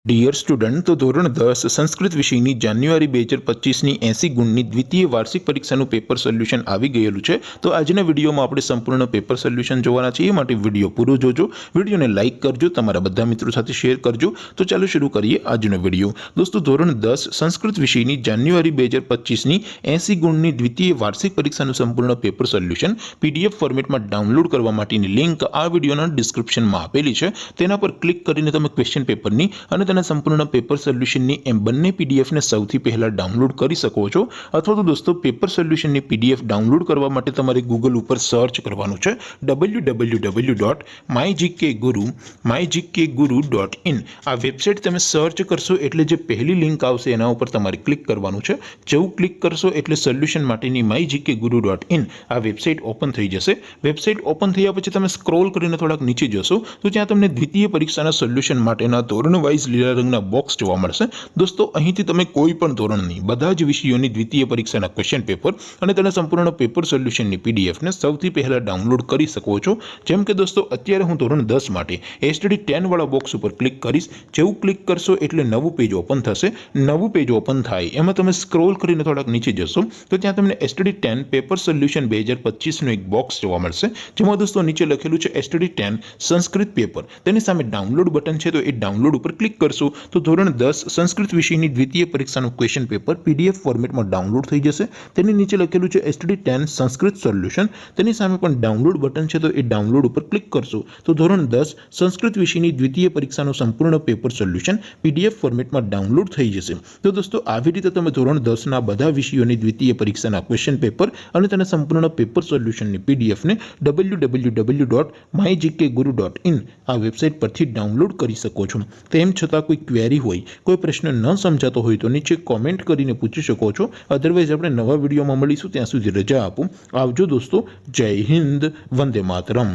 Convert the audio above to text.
Dear student, તો ધોરણ 10 સંસ્કૃત વિષયની જાન્યુઆરી 2025ની 80 ગુણની દ્વિતીય વાર્ષિક પરીક્ષાનું પેપર સોલ્યુશન આવી ગયેલું છે। તો આજના વિડીયોમાં આપણે સંપૂર્ણ પેપર સોલ્યુશન જોવાના છીએ। એ માટે વિડીયો પૂરો જોજો, વિડીયોને લાઇક કરજો, તમારા બધા મિત્રો સાથે શેર કરજો। તો ચાલો શરૂ કરીએ આજનો વિડીયો। દોસ્તો, ધોરણ 10 સંસ્કૃત વિષયની જાન્યુઆરી 2025ની 80 ગુણની દ્વિતીય વાર્ષિક પરીક્ષાનું સંપૂર્ણ પેપર સોલ્યુશન પીડીએફ ફોર્મેટમાં ડાઉનલોડ કરવા માટેની લિંક આ વિડીયોના ડિસ્ક્રિપ્શનમાં આપેલી છે। તેના પર ક્લિક કરીને તમે ક્વેશ્ચન પેપરની અને સંપૂર્ણ પેપર સોલ્યુશનની એમ બંને પીડીએફને સૌથી પહેલા ડાઉનલોડ કરી શકો છો। અથવા તો દોસ્તો, પેપર સોલ્યુશનની પીડીએફ ડાઉનલોડ કરવા માટે તમારે ગૂગલ ઉપર સર્ચ કરવાનું છે www.mygkguru.in। આ વેબસાઇટ તમે સર્ચ કરશો એટલે જે પહેલી લિંક આવશે એના ઉપર તમારે ક્લિક કરવાનું છે। જેવું ક્લિક કરશો એટલે સોલ્યુશન માટેની mygkguru.in આ વેબસાઇટ ઓપન થઈ જશે। વેબસાઇટ ઓપન થયા પછી તમે સ્ક્રોલ કરીને થોડાક નીચે જશો તો ત્યાં તમને દ્વિતીય પરીક્ષાના સોલ્યુશન માટેના ધોરણ વાઇઝ લીલા રંગના બોક્સ જોવા મળશે। દોસ્તો, અહીંથી તમે કોઈ પણ ધોરણની બધા જ વિષયોની દ્વિતીય પરીક્ષાના ક્વેશ્ચન પેપર અને તેના સંપૂર્ણ પેપર સોલ્યુશનની પીડીએફને સૌથી પહેલા ડાઉનલોડ કરી શકો છો। જેમ કે દોસ્તો, અત્યારે હું ધોરણ 10 માટે એસટીડી 10 વાળા બોક્સ ઉપર ક્લિક કરીશ। જેવું ક્લિક કરશો એટલે નવું પેજ ઓપન થશે। નવું પેજ ઓપન થાય એમાં તમે સ્ક્રોલ કરીને થોડાક નીચે જશો તો ત્યાં તમને એસટીડી 10 પેપર સોલ્યુશન 2025નું એક બોક્સ જોવા મળશે। જેમાં દોસ્તો નીચે લખેલું છે એસટીડી 10 સંસ્કૃત પેપર। તેની સામે ડાઉનલોડ બટન છે, તો એ ડાઉનલોડ ઉપર ક્લિક કરશો તો ધોરણ 10 સંસ્કૃત વિષયની દ્વિતીય પરીક્ષાનું ક્વેશ્ચન પેપર પીડીએફ ફોર્મેટમાં ડાઉનલોડ થઈ જશે। તેની નીચે લખેલું છે એસટીડી 10 સંસ્કૃત સોલ્યુશન। તેની સામે પણ ડાઉનલોડ બટન છે, તો એ ડાઉનલોડ ઉપર ક્લિક કરશો તો ધોરણ 10 સંસ્કૃત વિષયની દ્વિતીય પરીક્ષાનું સંપૂર્ણ પેપર સોલ્યુશન પીડીએફ ફોર્મેટમાં ડાઉનલોડ થઈ જશે। તો દોસ્તો, આવી રીતે તમે ધોરણ 10ના બધા વિષયોની દ્વિતીય પરીક્ષાના ક્વેશ્ચન પેપર અને તેના સંપૂર્ણ પેપર સોલ્યુશનની પીડીએફને www.mygkguru.in આ વેબસાઇટ પરથી ડાઉનલોડ કરી શકો છો। તેમ છતાં કોઈ ક્વેરી હોય, કોઈ પ્રશ્ન ન સમજાતો હોય તો નીચે કોમેન્ટ કરીને પૂછી શકો છો। અધરવાઇઝ આપણે નવા વિડીયોમાં મળીશું, ત્યાં સુધી રજા આપો। આવજો દોસ્તો, જય હિન્દ, વંદે માતરમ।